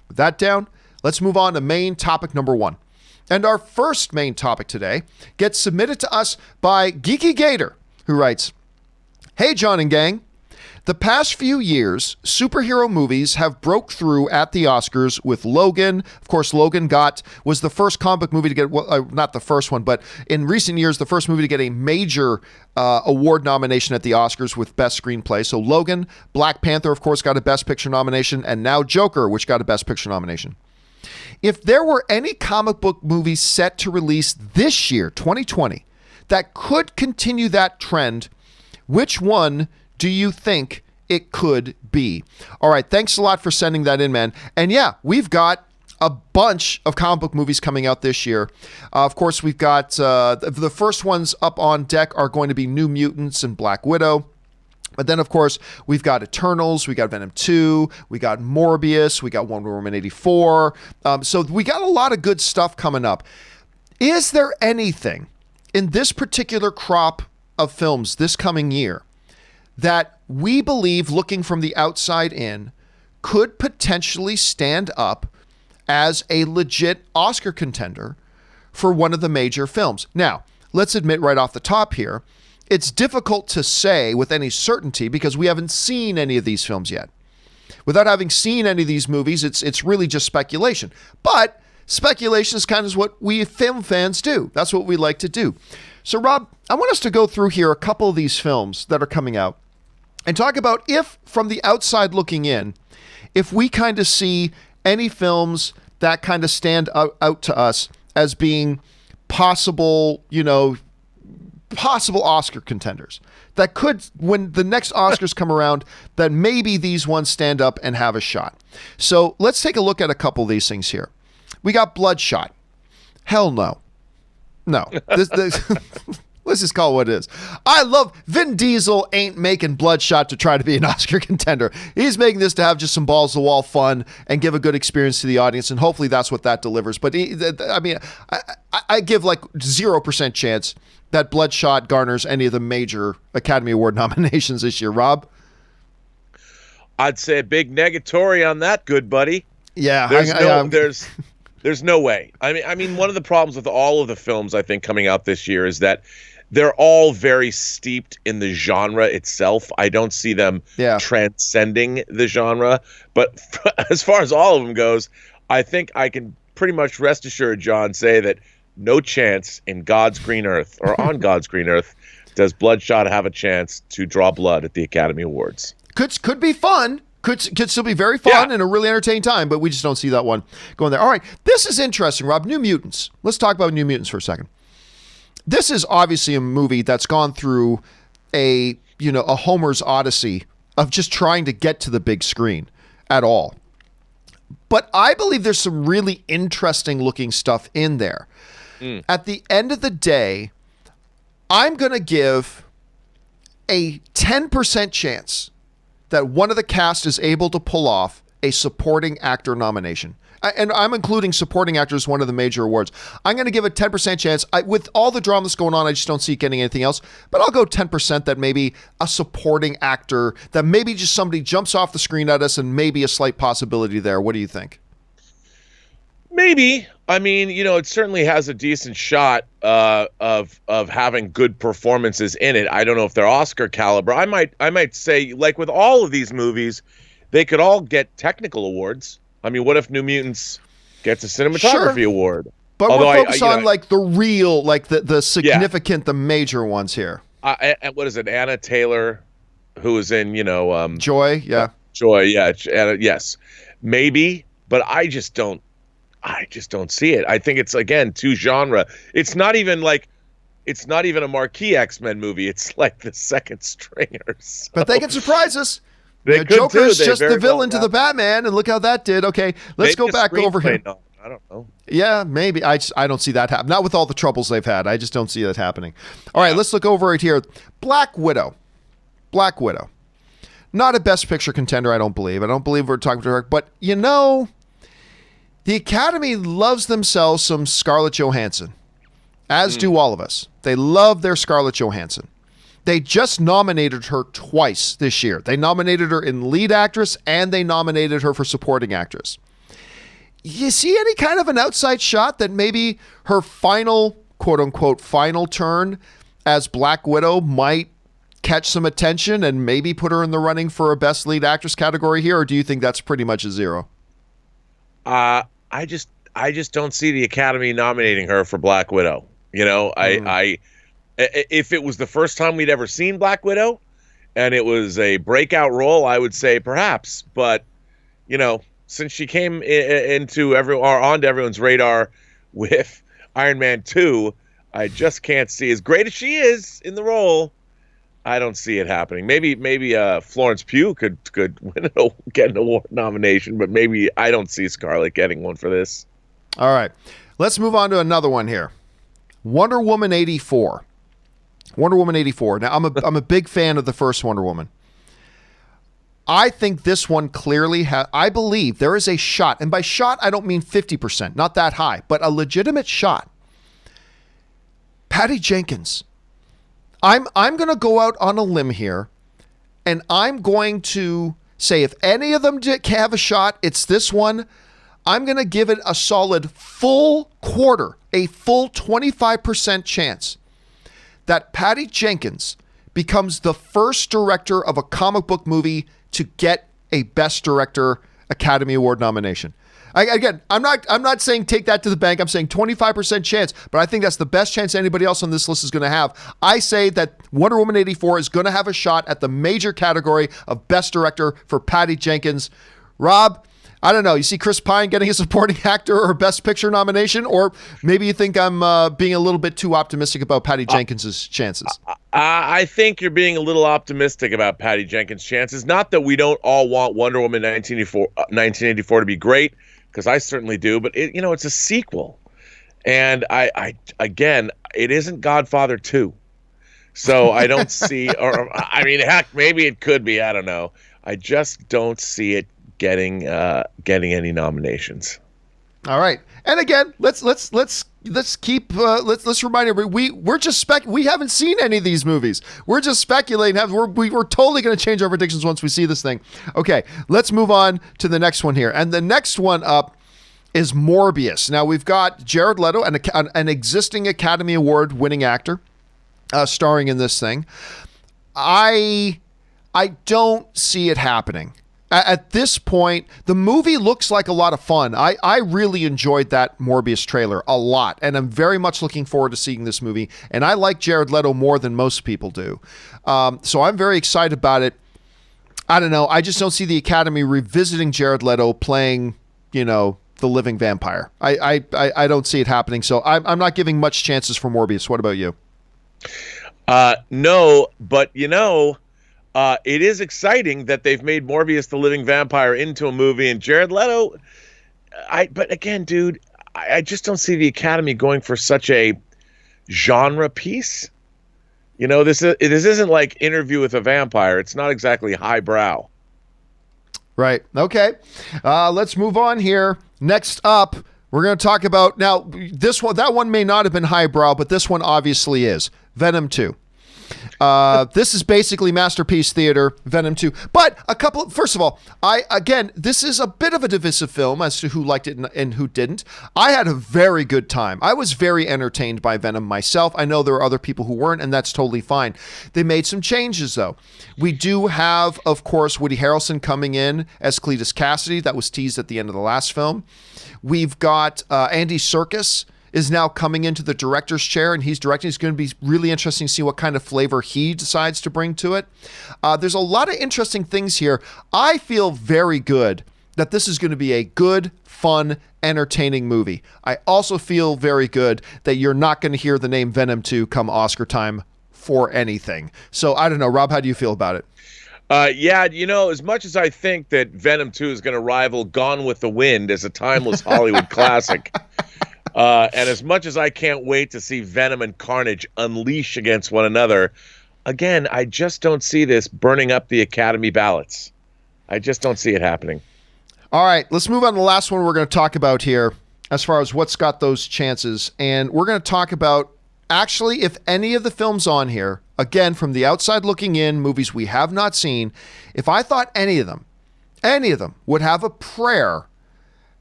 With that down, let's move on to main topic number 1. And our first main topic today gets submitted to us by Geeky Gator, who writes, "Hey, John and gang. The past few years, superhero movies have broke through at the Oscars with Logan. Of course, Logan was the first comic book movie to get, not the first one, but in recent years, the first movie to get a major award nomination at the Oscars with Best Screenplay. So Logan, Black Panther, of course, got a Best Picture nomination, and now Joker, which got a Best Picture nomination. If there were any comic book movies set to release this year, 2020, that could continue that trend, which one do you think it could be?" All right, thanks a lot for sending that in, man. And yeah, we've got a bunch of comic book movies coming out this year. Of course, we've got the first ones up on deck are going to be New Mutants and Black Widow. But then, of course, we've got Eternals, we got Venom II, we got Morbius, we got Wonder Woman 84. So we got a lot of good stuff coming up. Is there anything in this particular crop of films this coming year that we believe, looking from the outside in, could potentially stand up as a legit Oscar contender for one of the major films? Now, let's admit right off the top here, it's difficult to say with any certainty because we haven't seen any of these films yet. Without having seen any of these movies, it's really just speculation. But speculation is kind of what we film fans do. That's what we like to do. So, Rob, I want us to go through here a couple of these films that are coming out and talk about, if from the outside looking in, if we kind of see any films that kind of stand out to us as being possible Oscar contenders that could, when the next Oscars come around, that maybe these ones stand up and have a shot. So let's take a look at a couple of these things here. We got Bloodshot. Hell no. No. Let's just call it what it is. I love Vin Diesel ain't making Bloodshot to try to be an Oscar contender. He's making this to have just some balls to the wall fun and give a good experience to the audience, and hopefully that's what that delivers. But I give like 0% chance that Bloodshot garners any of the major Academy Award nominations this year. Rob? I'd say a big negatory on that, good buddy. Yeah. There's no way. I mean, one of the problems with all of the films I think coming out this year is that they're all very steeped in the genre itself. I don't see them transcending the genre. But as far as all of them goes, I think I can pretty much rest assured, John, say that no chance in God's green earth or on God's green earth does Bloodshot have a chance to draw blood at the Academy Awards. Could be fun. Could still be very fun and a really entertaining time, but we just don't see that one going there. All right, this is interesting, Rob. New Mutants. Let's talk about New Mutants for a second. This is obviously a movie that's gone through a Homer's Odyssey of just trying to get to the big screen at all. But I believe there's some really interesting looking stuff in there. At the end of the day, I'm going to give a 10% chance that one of the cast is able to pull off a supporting actor nomination. And I'm including supporting actors one of the major awards. I'm going to give a 10% chance. With all the drama that's going on, I just don't see it getting anything else. But I'll go 10% that maybe a supporting actor, that maybe just somebody jumps off the screen at us, and maybe a slight possibility there. What do you think? Maybe. I mean, it certainly has a decent shot of having good performances in it. I don't know if they're Oscar caliber. I might say, like with all of these movies, they could all get technical awards. I mean, what if New Mutants gets a cinematography award? But we're focused on like the real, like the significant, the major ones here. And what is it? Anna Taylor, who is in, Joy. Yeah. Joy. Yeah. Yes. Maybe, but I just don't see it. I think it's, again, too genre. It's not even a marquee X-Men movie. It's like the second stringers. So. But they can surprise us. Joker's just the villain to the Batman, and look how that did. Okay, let's go back over here. No, I don't know. Yeah, maybe. I don't see that happen. Not with all the troubles they've had. I just don't see that happening. All right, let's look over right here. Black Widow. Not a Best Picture contender, I don't believe. I don't believe we're talking to her. But, the Academy loves themselves some Scarlett Johansson, as do all of us. They love their Scarlett Johansson. They just nominated her twice this year. They nominated her in lead actress, and they nominated her for supporting actress. you see any kind of an outside shot that maybe her final, quote unquote, final turn as Black Widow might catch some attention and maybe put her in the running for a Best Lead Actress category here? Or do you think that's pretty much a zero? I just don't see the Academy nominating her for Black Widow. You know, if it was the first time we'd ever seen Black Widow and it was a breakout role, I would say perhaps. But, you know, since she came onto everyone's radar with Iron Man 2, I just can't see, as great as she is in the role, I don't see it happening. Maybe Florence Pugh could get an award nomination, but maybe I don't see Scarlett getting one for this. All right, let's move on to another one here. Wonder Woman 84. Wonder Woman 84. Now, I'm a big fan of the first Wonder Woman. I think this one clearly I believe there is a shot, and by shot I don't mean 50%, not that high, but a legitimate shot. Patty Jenkins. I'm going to go out on a limb here, and I'm going to say if any of them have a shot, it's this one. I'm going to give it a solid full quarter, a full 25% chance that Patty Jenkins becomes the first director of a comic book movie to get a Best Director Academy Award nomination. Again, I'm not saying take that to the bank. I'm saying 25% chance, but I think that's the best chance anybody else on this list is going to have. I say that Wonder Woman 84 is going to have a shot at the major category of Best Director for Patty Jenkins. Rob, I don't know. You see Chris Pine getting a supporting actor or Best Picture nomination, or maybe you think I'm being a little bit too optimistic about Patty Jenkins' chances. I think you're being a little optimistic about Patty Jenkins' chances. Not that we don't all want Wonder Woman 1984 to be great, because I certainly do, but it's a sequel. And I again, it isn't Godfather 2. So I don't see, or I mean, heck, maybe it could be, I don't know. I just don't see it getting any nominations. All right, and again, let's keep let's remind everybody we're just we haven't seen any of these movies. We're just speculating. We're totally going to change our predictions once we see this thing. Okay, let's move on to the next one here, and the next one up is Morbius. Now we've got Jared Leto, an existing Academy Award winning actor, starring in this thing. I don't see it happening. At this point, the movie looks like a lot of fun. I really enjoyed that Morbius trailer a lot, and I'm very much looking forward to seeing this movie. And I like Jared Leto more than most people do. So I'm very excited about it. I don't know. I just don't see the Academy revisiting Jared Leto playing, the living vampire. I don't see it happening. So I'm not giving much chances for Morbius. What about you? No, but it is exciting that they've made Morbius the Living Vampire into a movie, and Jared Leto. But again, dude, I just don't see the Academy going for such a genre piece. This isn't like Interview with a Vampire. It's not exactly highbrow. Right. Okay. Let's move on here. Next up, we're going to talk about now this one. That one may not have been highbrow, but this one obviously is Venom 2. This is basically Masterpiece Theater, Venom 2. But first of all, this is a bit of a divisive film as to who liked it and who didn't. I had a very good time. I was very entertained by Venom myself. I know there are other people who weren't, and that's totally fine. They made some changes, though. We do have, of course, Woody Harrelson coming in as Cletus Cassidy. That was teased at the end of the last film. We've got Andy Serkis is now coming into the director's chair, and he's directing. It's going to be really interesting to see what kind of flavor he decides to bring to it. There's a lot of interesting things here. I feel very good that this is going to be a good, fun, entertaining movie. I also feel very good that you're not going to hear the name Venom 2 come Oscar time for anything. So I don't know. Rob, how do you feel about it? As much as I think that Venom 2 is going to rival Gone with the Wind as a timeless Hollywood classic, and as much as I can't wait to see Venom and Carnage unleash against one another, again, I just don't see this burning up the Academy ballots. I just don't see it happening. All right, let's move on to the last one we're going to talk about here as far as what's got those chances. And we're going to talk about, actually, if any of the films on here, again, from the outside looking in, movies we have not seen, if I thought any of them would have a prayer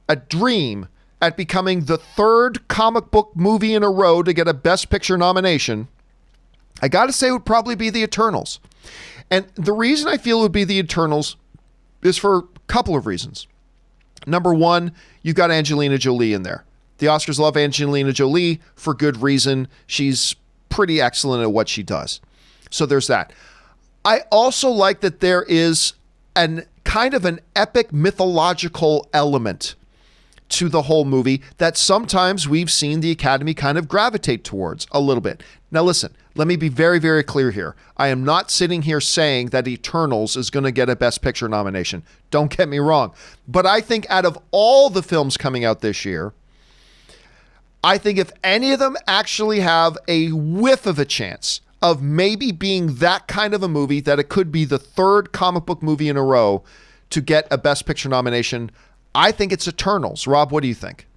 a dream at becoming the third comic book movie in a row to get a Best Picture nomination, I got to say it would probably be The Eternals. And the reason I feel it would be The Eternals is for a couple of reasons. Number one, you've got Angelina Jolie in there. The Oscars love Angelina Jolie for good reason. She's pretty excellent at what she does. So there's that. I also like that there is an kind of an epic mythological element to the whole movie that sometimes we've seen the Academy kind of gravitate towards a little bit. Now listen, let me be very, very clear here. I am not sitting here saying that Eternals is going to get a Best Picture nomination. Don't get me wrong. But I think out of all the films coming out this year, I think if any of them actually have a whiff of a chance of maybe being that kind of a movie, that it could be the third comic book movie in a row to get a Best Picture nomination, I think it's Eternals. Rob, what do you think?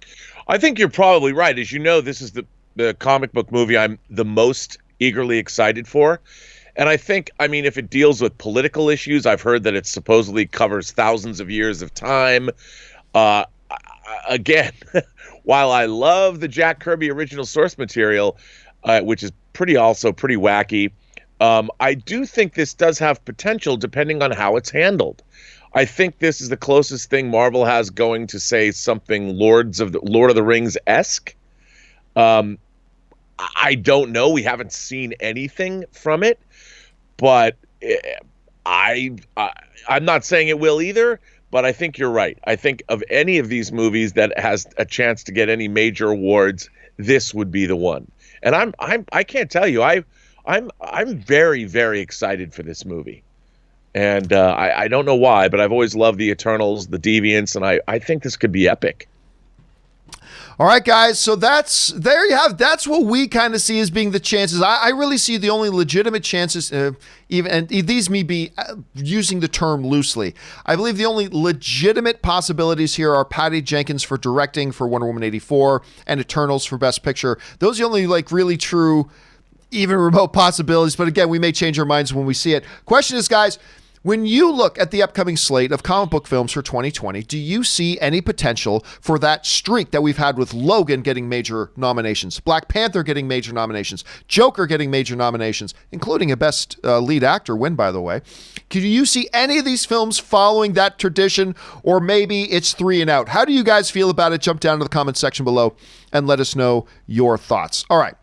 I think you're probably right. As you know, this is the comic book movie I'm the most eagerly excited for. And I think, I mean, if it deals with political issues, I've heard that it supposedly covers thousands of years of time. Again, while I love the Jack Kirby original source material, which is pretty wacky, I do think this does have potential depending on how it's handled. I think this is the closest thing Marvel has going to say something Lord of the Rings-esque. I don't know. We haven't seen anything from it, but I'm not saying it will either. But I think you're right. I think of any of these movies that has a chance to get any major awards, this would be the one. And I can't tell you. I'm very, very excited for this movie. And I don't know why, but I've always loved the Eternals, the Deviants, and I think this could be epic. All right, guys. So there you have. That's what we kind of see as being the chances. I really see the only legitimate chances, even, and these may be using the term loosely. I believe the only legitimate possibilities here are Patty Jenkins for directing for Wonder Woman 84 and Eternals for Best Picture. Those are the only really true, even remote possibilities. But again, we may change our minds when we see it. Question is, guys, when you look at the upcoming slate of comic book films for 2020, do you see any potential for that streak that we've had with Logan getting major nominations, Black Panther getting major nominations, Joker getting major nominations, including a Best Lead Actor win, by the way? Do you see any of these films following that tradition, or maybe it's 3 and out? How do you guys feel about it? Jump down to the comment section below and let us know your thoughts. All right.